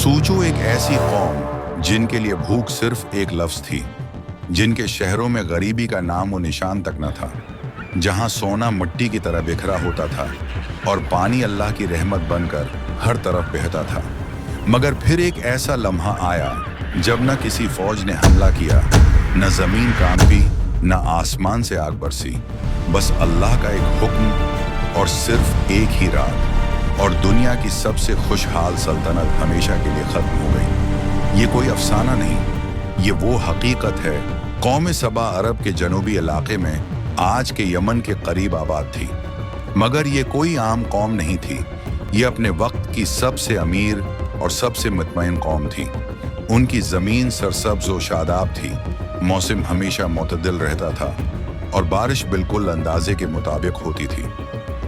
सोचो एक ऐसी कौम जिनके लिए भूख सिर्फ एक लफ्ज थी, जिनके शहरों में गरीबी का नाम व निशान तक न था, जहां सोना मिट्टी की तरह बिखरा होता था और पानी अल्लाह की रहमत बनकर हर तरफ बहता था। मगर फिर एक ऐसा लम्हा आया जब न किसी फौज ने हमला किया, न जमीन कांपी, न आसमान से आग बरसी। बस अल्लाह का एक हुक्म और सिर्फ एक ही रात, और दुनिया की सबसे खुशहाल सल्तनत हमेशा के लिए खत्म हो गई। ये कोई अफसाना नहीं, ये वो हकीकत है। कौम सबा अरब के जनूबी इलाके में आज के यमन के करीब आबाद थी, मगर ये कोई आम कौम नहीं थी। ये अपने वक्त की सबसे अमीर और सबसे मुतमईन कौम थी। उनकी ज़मीन सरसब्ज व शादाब थी, मौसम हमेशा मुतदिल रहता था और बारिश बिल्कुल अंदाजे के मुताबिक होती थी।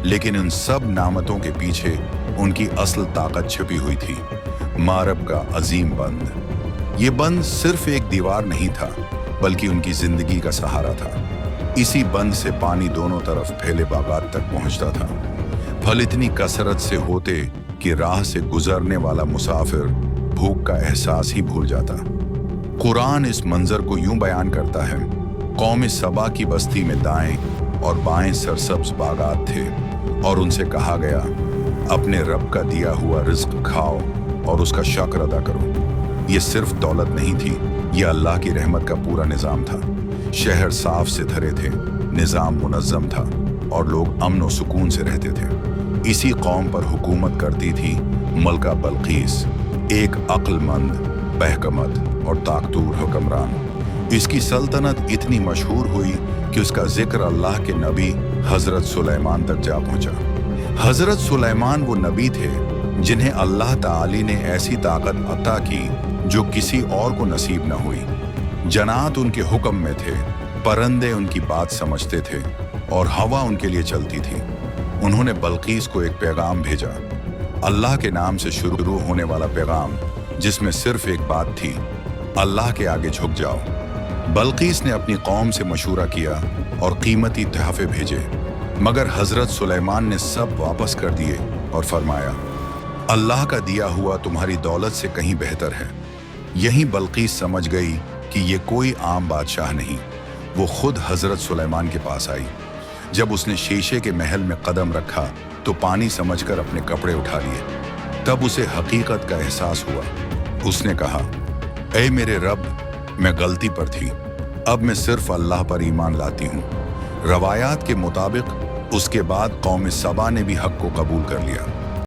लेकिन इन सब नामतों के पीछे उनकी असल ताकत छिपी हुई थी, मारब का अजीम बंद। ये बंद सिर्फ एक दीवार नहीं था, बल्कि उनकी जिंदगी का सहारा था। इसी बंद से पानी दोनों तरफ फैले बागात तक पहुंचता था। फल इतनी कसरत से होते कि राह से गुजरने वाला मुसाफिर भूख का एहसास ही भूल जाता। कुरान इस मंजर को यूं बयान करता है, कौम सबा की बस्ती में दाएं और बाएं सरसब्ज बागात थे, और उनसे कहा गया, अपने रब का दिया हुआ रिज्क खाओ और उसका शुक्र अदा करो। ये सिर्फ दौलत नहीं थी, ये अल्लाह की रहमत का पूरा निज़ाम था। शहर साफ सुथरे थे, निज़ाम मुनज़्ज़म था और लोग अमन व सुकून से रहते थे। इसी कौम पर हुकूमत करती थी मलका बल्कीस, एक अक्लमंद, बहकमत और ताकतूर हुक्मरान। इसकी सल्तनत इतनी मशहूर हुई कि उसका जिक्र अल्लाह के नबी हज़रत सुलेमान तक जा पहुंचा। हज़रत सुलेमान वो नबी थे जिन्हें अल्लाह ताली ने ऐसी ताकत अता की जो किसी और को नसीब न हुई। जन्नात उनके हुक्म में थे, परिंदे उनकी बात समझते थे और हवा उनके लिए चलती थी। उन्होंने बल्कीस को एक पैगाम भेजा, अल्लाह के नाम से शुरू होने वाला पैगाम, जिसमें सिर्फ एक बात थी, अल्लाह के आगे झुक जाओ। बल्कीस ने अपनी कौम से मशूरा किया और कीमती तोहफे भेजे, मगर हज़रत सुलेमान ने सब वापस कर दिए और फरमाया, अल्लाह का दिया हुआ तुम्हारी दौलत से कहीं बेहतर है। यहीं बल्कीस समझ गई कि ये कोई आम बादशाह नहीं। वो खुद हज़रत सुलेमान के पास आई। जब उसने शीशे के महल में कदम रखा तो पानी समझकर अपने कपड़े उठा लिए। तब उसे हकीकत का एहसास हुआ। उसने कहा, ऐ मेरे रब, मैं गलती पर थी, अब मैं सिर्फ अल्लाह पर ईमान लाती हूँ। रवायात के मुताबिक उसके बाद कौम सबा ने भी हक को कबूल कर लिया।